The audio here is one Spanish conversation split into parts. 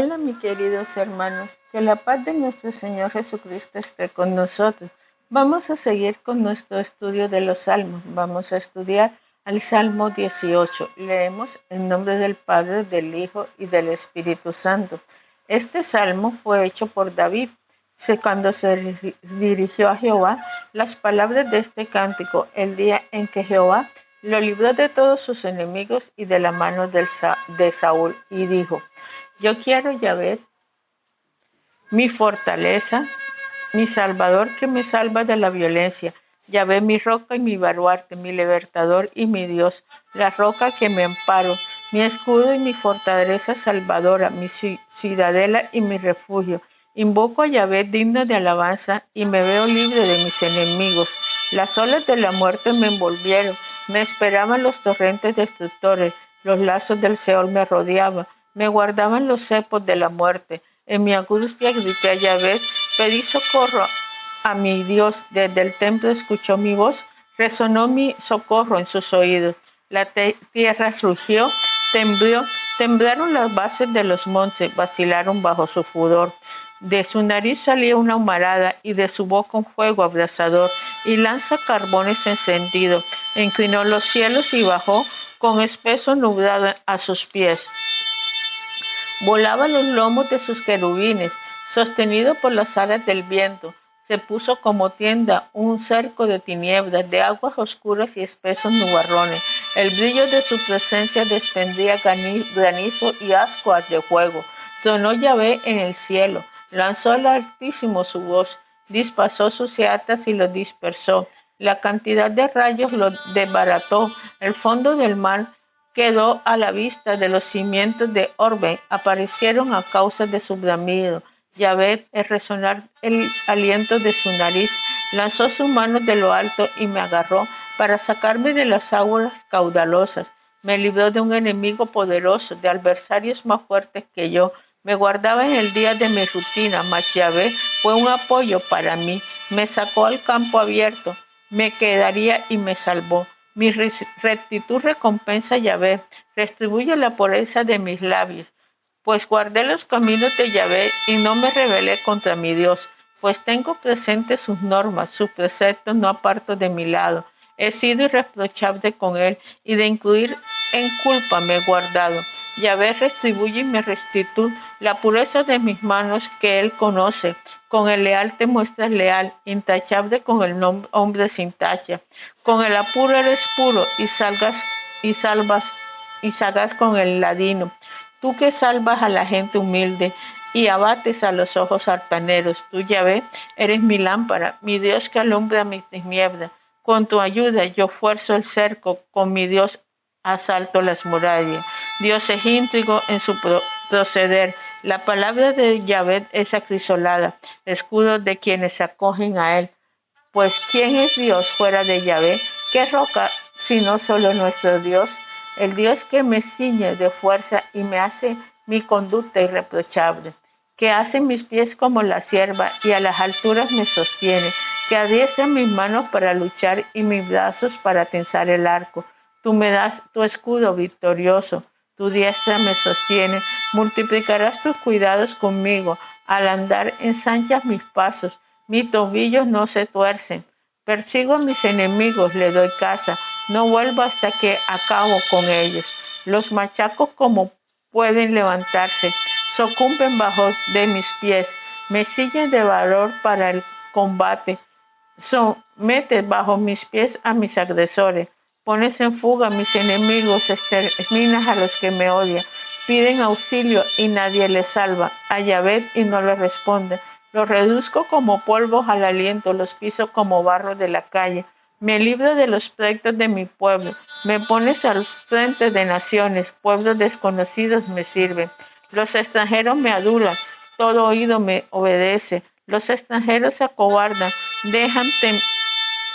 Hola, mis queridos hermanos, que la paz de nuestro Señor Jesucristo esté con nosotros. Vamos a seguir con nuestro estudio de los salmos. Vamos a estudiar al Salmo 18. Leemos en nombre del Padre, del Hijo y del Espíritu Santo. Este salmo fue hecho por David. Cuando se dirigió a Jehová, las palabras de este cántico, el día en que Jehová lo libró de todos sus enemigos y de la mano de Saúl, y dijo: yo quiero Yahvé, mi fortaleza, mi salvador que me salva de la violencia. Yahvé, mi roca y mi baluarte, mi libertador y mi Dios, la roca que me amparo, mi escudo y mi fortaleza salvadora, mi ciudadela y mi refugio. Invoco a Yahvé digno de alabanza y me veo libre de mis enemigos. Las olas de la muerte me envolvieron, me esperaban los torrentes destructores, los lazos del Seol me rodeaban, me guardaban los cepos de la muerte. En mi angustia grité a Yahvé, pedí socorro a mi Dios. Desde el templo escuchó mi voz, resonó mi socorro en sus oídos. La tierra rugió, temblaron las bases de los montes, vacilaron bajo su furor. De su nariz salía una humarada y de su boca un fuego abrasador y lanza carbones encendidos. Inclinó los cielos y bajó con espeso nublado a sus pies. Volaba los lomos de sus querubines, sostenido por las alas del viento. Se puso como tienda un cerco de tinieblas, de aguas oscuras y espesos nubarrones. El brillo de su presencia desprendía granizo y ascuas de fuego. Sonó Yahvé en el cielo, lanzó al Altísimo su voz, dispersó sus seatas y los dispersó. La cantidad de rayos los desbarató, el fondo del mar quedó a la vista de los cimientos de Orbe, aparecieron a causa de su bramido. Yahvé, el resonar el aliento de su nariz, lanzó su mano de lo alto y me agarró para sacarme de las aguas caudalosas. Me libró de un enemigo poderoso, de adversarios más fuertes que yo. Me guardaba en el día de mi rutina, mas Yahvé fue un apoyo para mí. Me sacó al campo abierto, me quedaría y me salvó. Mi rectitud recompensa a Yahvé, retribuye la pureza de mis labios. Pues guardé los caminos de Yahvé y no me rebelé contra mi Dios, pues tengo presentes sus normas, sus preceptos no aparto de mi lado. He sido irreprochable con él y de incluir en culpa me he guardado. Yahvé retribuye mi rectitud, la pureza de mis manos que él conoce. Con el leal te muestras leal, intachable con el hombre sin tacha. Con el apuro eres puro y salgas con el ladino. Tú que salvas a la gente humilde y abates a los ojos altaneros. Tú, Yahvé, eres mi lámpara, mi Dios que alumbra mis tinieblas. Con tu ayuda yo fuerzo el cerco, con mi Dios asalto las murallas. Dios es íntegro en su proceder. La palabra de Yahvé es acrisolada, escudo de quienes se acogen a él. Pues ¿quién es Dios fuera de Yahvé? ¿Qué roca sino solo nuestro Dios? El Dios que me ciñe de fuerza y me hace mi conducta irreprochable, que hace mis pies como la sierva y a las alturas me sostiene, que adiestra mis manos para luchar y mis brazos para tensar el arco. Tú me das tu escudo victorioso, tu diestra me sostiene, multiplicarás tus cuidados conmigo, al andar ensanchas mis pasos, mis tobillos no se tuercen. Persigo a mis enemigos, le doy caza, no vuelvo hasta que acabo con ellos. Los machacos como pueden levantarse, sucumben bajo de mis pies, me siguen de valor para el combate. Metes bajo mis pies a mis agresores, pones en fuga a mis enemigos, exterminas a los que me odian, piden auxilio y nadie les salva, a Yahvé y no les responde. Los reduzco como polvos al aliento, los piso como barro de la calle. Me libro de los pleitos de mi pueblo. Me pones al frente de naciones, pueblos desconocidos me sirven. Los extranjeros me adulan, todo oído me obedece. Los extranjeros se acobardan, dejan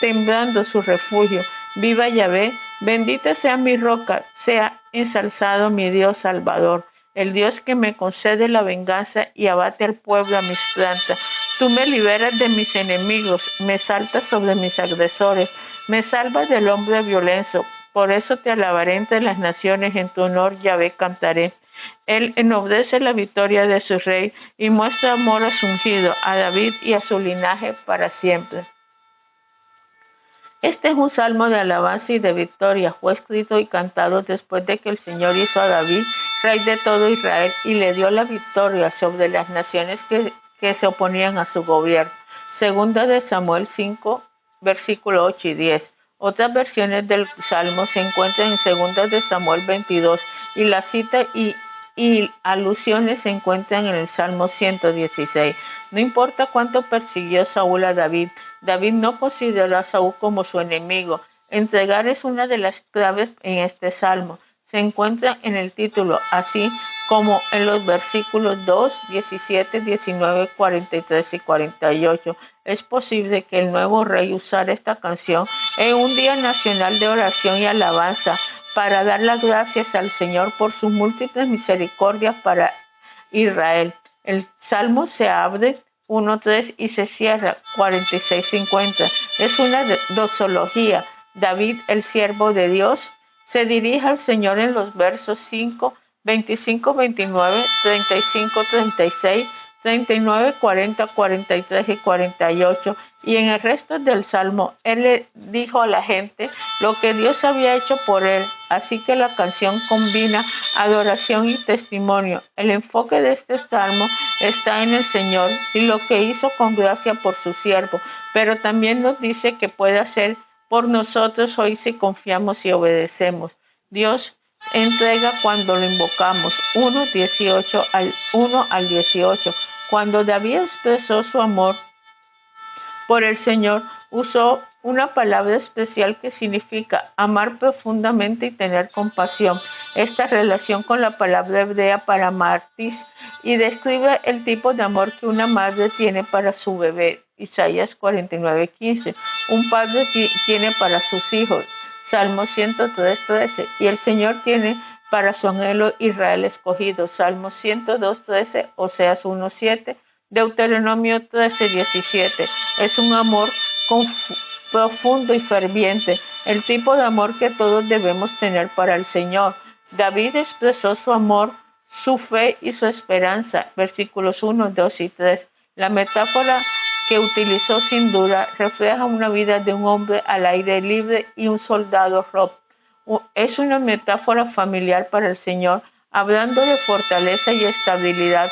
temblando su refugio. Viva Yahvé, bendita sea mi roca, sea ensalzado mi Dios Salvador, el Dios que me concede la venganza y abate al pueblo a mis plantas. Tú me liberas de mis enemigos, me saltas sobre mis agresores, me salvas del hombre violento. Por eso te alabaré entre las naciones, en tu honor Yahvé cantaré. Él ennoblece la victoria de su rey y muestra amor a su ungido, a David y a su linaje para siempre. Este es un salmo de alabanza y de victoria. Fue escrito y cantado después de que el Señor hizo a David rey de todo Israel y le dio la victoria sobre las naciones que se oponían a su gobierno. Segunda de Samuel 5, versículo 8 y 10. Otras versiones del salmo se encuentran en Segunda de Samuel 22 y la cita y alusiones se encuentran en el Salmo 116. No importa cuánto persiguió Saúl a David, David no consideró a Saúl como su enemigo. Entregar es una de las claves en este salmo. Se encuentra en el título, así como en los versículos 2, 17, 19, 43 y 48. Es posible que el nuevo rey usara esta canción en un día nacional de oración y alabanza para dar las gracias al Señor por sus múltiples misericordias para Israel. El salmo se abre 1:3 y se cierra 46:50. Es una doxología. David, el siervo de Dios, se dirige al Señor en los versos 5, 25, 29, 35, 36, 39, 40, 43 y 48. Y en el resto del salmo, él le dijo a la gente lo que Dios había hecho por él. Así que la canción combina adoración y testimonio. El enfoque de este salmo está en el Señor y lo que hizo con gracia por su siervo, pero también nos dice que puede hacer por nosotros hoy si confiamos y obedecemos. Dios entrega cuando lo invocamos. 1 al 18. Cuando David expresó su amor por el Señor, usó una palabra especial que significa amar profundamente y tener compasión. Esta relación con la palabra hebrea para martis y describe el tipo de amor que una madre tiene para su bebé. Isaías 49:15. Un padre tiene para sus hijos. Salmo 103:13. Y el Señor tiene para su anhelo Israel escogido. Salmo 102:13. Oseas 1:7. Deuteronomio 13:17. Es un amor profundo y ferviente, el tipo de amor que todos debemos tener para el Señor. David expresó su amor, su fe y su esperanza, versículos 1, 2 y 3. La metáfora que utilizó sin duda refleja una vida de un hombre al aire libre y un soldado rob. Es una metáfora familiar para el Señor, hablando de fortaleza y estabilidad,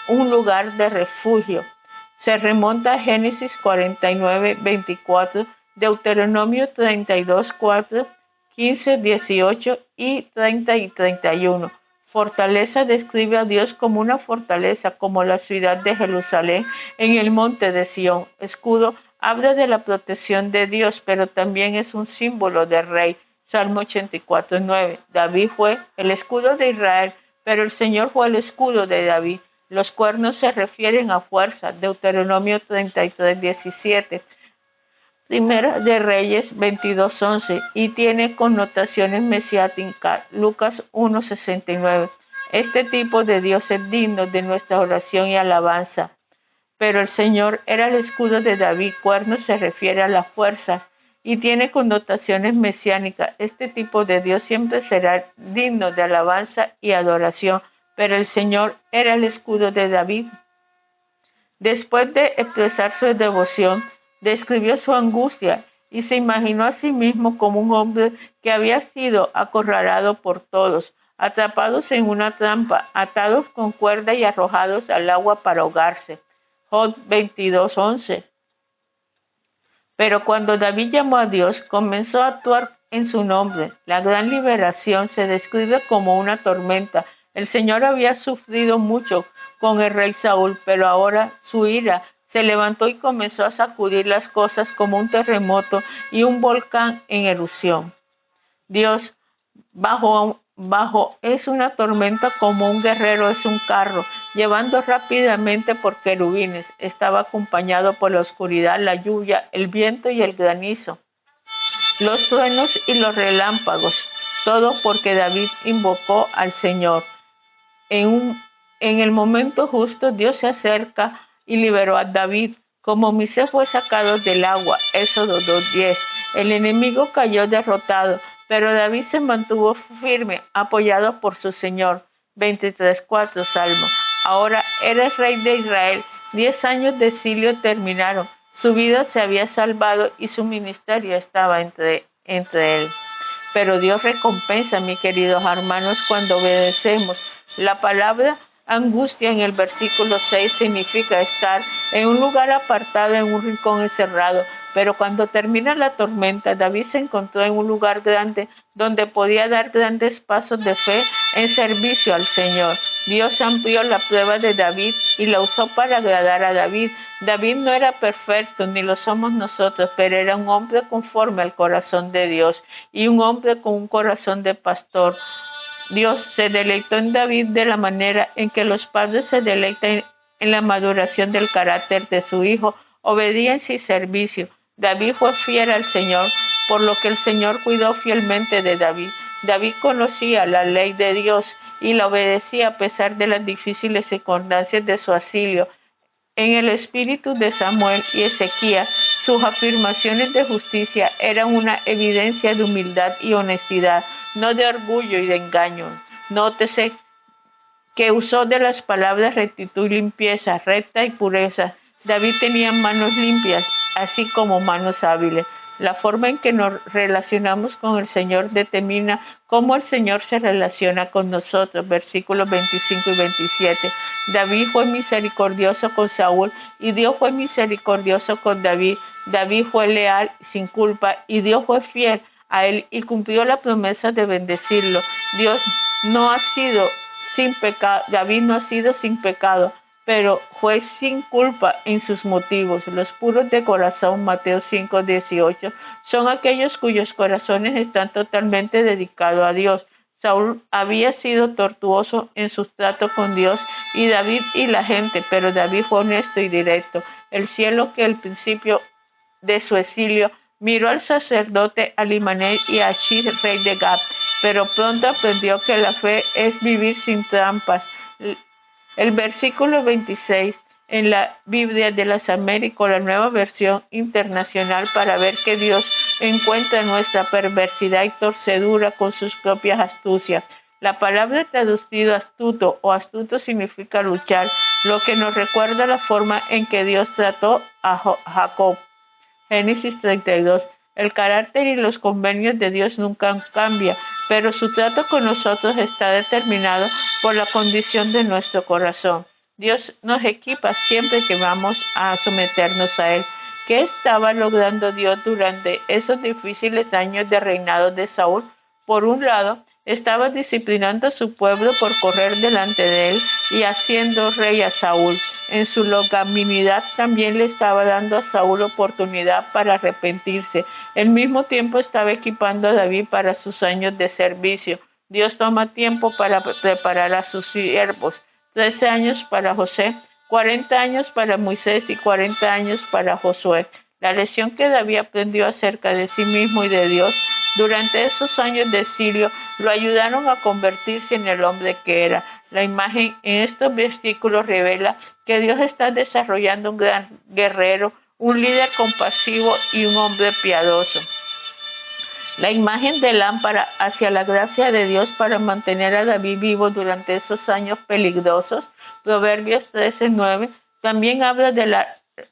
un lugar de refugio. Se remonta a Génesis 49:24, Deuteronomio 32:4, 15, 18 y 30 y 31. Fortaleza describe a Dios como una fortaleza, como la ciudad de Jerusalén en el monte de Sión. Escudo habla de la protección de Dios, pero también es un símbolo de rey. Salmo 84:9. David fue el escudo de Israel, pero el Señor fue el escudo de David. Los cuernos se refieren a fuerza. Deuteronomio 33:17. Primera de Reyes 22:11 y tiene connotaciones mesiánicas. Lucas 1:69. Este tipo de Dios es digno de nuestra oración y alabanza. Pero el Señor era el escudo de David. Cuerno se refiere a la fuerza y tiene connotaciones mesiánicas. Este tipo de Dios siempre será digno de alabanza y adoración. Pero el Señor era el escudo de David. Después de expresar su devoción, describió su angustia y se imaginó a sí mismo como un hombre que había sido acorralado por todos, atrapados en una trampa, atados con cuerda y arrojados al agua para ahogarse. Job 22:11. Pero cuando David llamó a Dios, comenzó a actuar en su nombre. La gran liberación se describe como una tormenta. El Señor había sufrido mucho con el rey Saúl, pero ahora su ira se levantó y comenzó a sacudir las cosas como un terremoto y un volcán en erupción. Dios bajo es una tormenta como un guerrero es un carro, llevando rápidamente por querubines. Estaba acompañado por la oscuridad, la lluvia, el viento y el granizo, los truenos y los relámpagos, todo porque David invocó al Señor. En el momento justo, Dios se acerca y liberó a David, como Moisés fue sacado del agua. Éxodo 2:10. El enemigo cayó derrotado, pero David se mantuvo firme, apoyado por su Señor. 23:4 Salmo. Ahora eres rey de Israel. 10 años de exilio terminaron. Su vida se había salvado y su ministerio estaba entre él. Pero Dios recompensa, mis queridos hermanos, cuando obedecemos. La palabra angustia en el versículo 6 significa estar en un lugar apartado, en un rincón encerrado. Pero cuando termina la tormenta, David se encontró en un lugar grande donde podía dar grandes pasos de fe en servicio al Señor. Dios amplió la prueba de David y la usó para agradar a David. David no era perfecto, ni lo somos nosotros, pero era un hombre conforme al corazón de Dios y un hombre con un corazón de pastor. Dios se deleitó en David de la manera en que los padres se deleitan en la maduración del carácter de su hijo, obediencia y servicio. David fue fiel al Señor, por lo que el Señor cuidó fielmente de David. David conocía la ley de Dios y la obedecía a pesar de las difíciles circunstancias de su exilio. En el espíritu de Samuel y Ezequías, sus afirmaciones de justicia eran una evidencia de humildad y honestidad, no de orgullo y de engaño. Nótese que usó de las palabras rectitud y limpieza, recta y pureza. David tenía manos limpias, así como manos hábiles. La forma en que nos relacionamos con el Señor determina cómo el Señor se relaciona con nosotros. Versículos 25 y 27. David fue misericordioso con Saúl y Dios fue misericordioso con David. David fue leal, sin culpa, y Dios fue fiel a él y cumplió la promesa de bendecirlo. Dios no ha sido sin pecado, David no ha sido sin pecado, pero fue sin culpa en sus motivos. Los puros de corazón, Mateo 5:18, son aquellos cuyos corazones están totalmente dedicados a Dios. Saúl había sido tortuoso en su trato con Dios y David y la gente, pero David fue honesto y directo. El cielo, que al principio de su exilio miró al sacerdote Alimanel y a Achis, rey de Gab, pero pronto aprendió que la fe es vivir sin trampas. El versículo 26 en la Biblia de las Américas, la Nueva Versión Internacional, para ver que Dios encuentra nuestra perversidad y torcedura con sus propias astucias. La palabra traducido astuto o astuto significa luchar, lo que nos recuerda la forma en que Dios trató a Jacob. Génesis 32. El carácter y los convenios de Dios nunca cambian, pero su trato con nosotros está determinado por la condición de nuestro corazón. Dios nos equipa siempre que vamos a someternos a Él. ¿Qué estaba logrando Dios durante esos difíciles años de reinado de Saúl? Por un lado, estaba disciplinando a su pueblo por correr delante de él y haciendo rey a Saúl. En su longanimidad también le estaba dando a Saúl oportunidad para arrepentirse. Al mismo tiempo estaba equipando a David para sus años de servicio. Dios toma tiempo para preparar a sus siervos. 13 años para José, 40 años para Moisés y 40 años para Josué. La lección que David aprendió acerca de sí mismo y de Dios durante esos años de exilio lo ayudaron a convertirse en el hombre que era. La imagen en estos versículos revela que Dios está desarrollando un gran guerrero, un líder compasivo y un hombre piadoso. La imagen de lámpara hacia la gracia de Dios para mantener a David vivo durante esos años peligrosos, Proverbios 13:9, también habla de la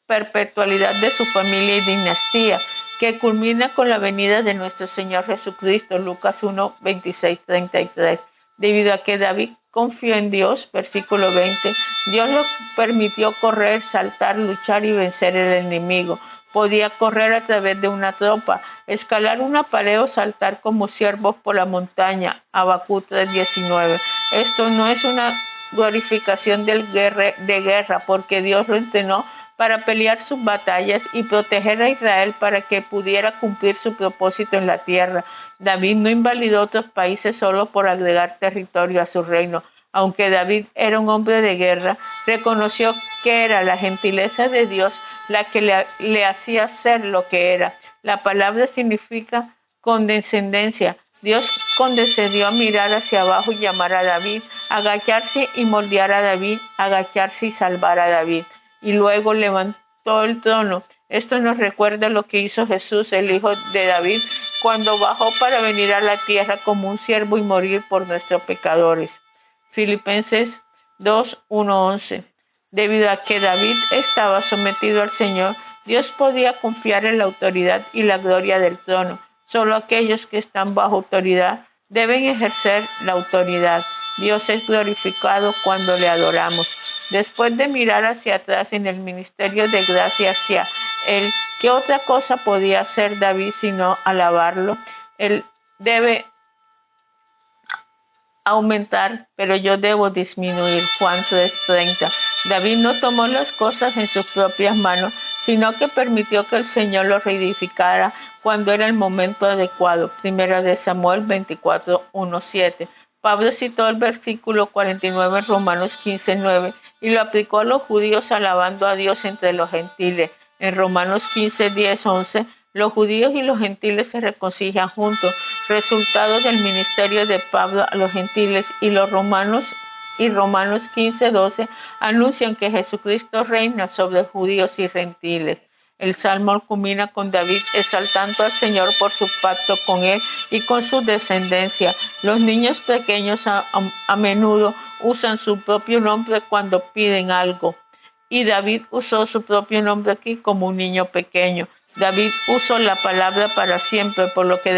perpetualidad de su familia y dinastía, que culmina con la venida de nuestro Señor Jesucristo, Lucas 1:26-33. Debido a que David confió en Dios, versículo 20, Dios lo permitió correr, saltar, luchar y vencer el enemigo. Podía correr a través de una tropa, escalar una pared o saltar como siervos por la montaña, Habacuc 3:19. Esto no es una glorificación de guerra, porque Dios lo entrenó para pelear sus batallas y proteger a Israel para que pudiera cumplir su propósito en la tierra. David no invalidó otros países solo por agregar territorio a su reino. Aunque David era un hombre de guerra, reconoció que era la gentileza de Dios la que le hacía ser lo que era. La palabra significa condescendencia. Dios condescendió a mirar hacia abajo y llamar a David, agacharse y moldear a David, agacharse y salvar a David. Y luego levantó el trono. Esto nos recuerda lo que hizo Jesús, el Hijo de David, cuando bajó para venir a la tierra como un siervo y morir por nuestros pecadores. Filipenses 2:1-11. Debido a que David estaba sometido al Señor, Dios podía confiar en la autoridad y la gloria del trono. Solo aquellos que están bajo autoridad deben ejercer la autoridad. Dios es glorificado cuando le adoramos. Después de mirar hacia atrás en el ministerio de gracia hacia Él, ¿qué otra cosa podía hacer David sino alabarlo? Él debe aumentar, pero yo debo disminuir. Juan 3:30. David no tomó las cosas en sus propias manos, sino que permitió que el Señor lo reedificara cuando era el momento adecuado. Primera de Samuel 24:1-7. Pablo citó el versículo 49 en Romanos 15:9 y lo aplicó a los judíos alabando a Dios entre los gentiles. En Romanos 15:10-11, los judíos y los gentiles se reconcilian juntos, resultado del ministerio de Pablo a los gentiles, y Romanos 15:12 anuncian que Jesucristo reina sobre judíos y gentiles. El salmo culmina con David exaltando al Señor por su pacto con él y con su descendencia. Los niños pequeños a menudo usan su propio nombre cuando piden algo, y David usó su propio nombre aquí como un niño pequeño. David usó la palabra para siempre, por lo que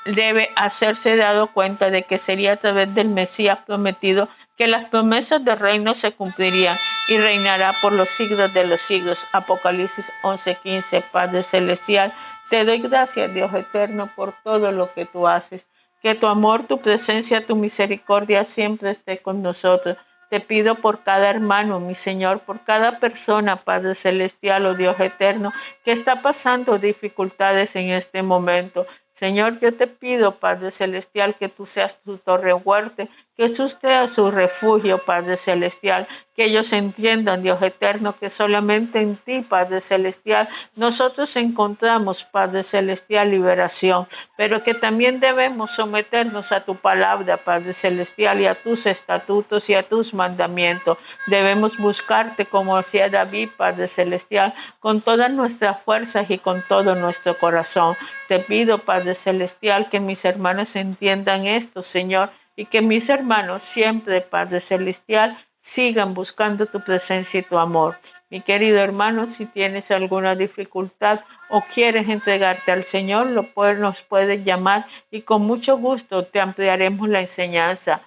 debe hacerse dado cuenta de que sería a través del Mesías prometido que las promesas del reino se cumplirían y reinará por los siglos de los siglos. Apocalipsis 11:15. Padre Celestial, te doy gracias, Dios eterno, por todo lo que tú haces. Que tu amor, tu presencia, tu misericordia siempre esté con nosotros. Te pido por cada hermano, mi Señor, por cada persona, Padre Celestial, oh Dios eterno, que está pasando dificultades en este momento. Señor, yo te pido, Padre Celestial, que tú seas su torre fuerte, que tú seas su refugio, Padre Celestial, que ellos entiendan, Dios eterno, que solamente en ti, Padre Celestial, nosotros encontramos, Padre Celestial, liberación, pero que también debemos someternos a tu palabra, Padre Celestial, y a tus estatutos y a tus mandamientos. Debemos buscarte como hacía David, Padre Celestial, con todas nuestras fuerzas y con todo nuestro corazón. Te pido, Padre Celestial, que mis hermanos entiendan esto, Señor, y que mis hermanos siempre, Padre Celestial, sigan buscando tu presencia y tu amor. Mi querido hermano, si tienes alguna dificultad o quieres entregarte al Señor, nos puedes llamar y con mucho gusto te ampliaremos la enseñanza.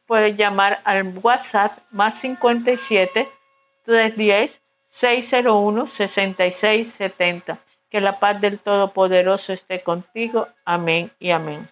Puedes llamar al WhatsApp más 57 310 601 6670. Que la paz del Todopoderoso esté contigo. Amén y amén.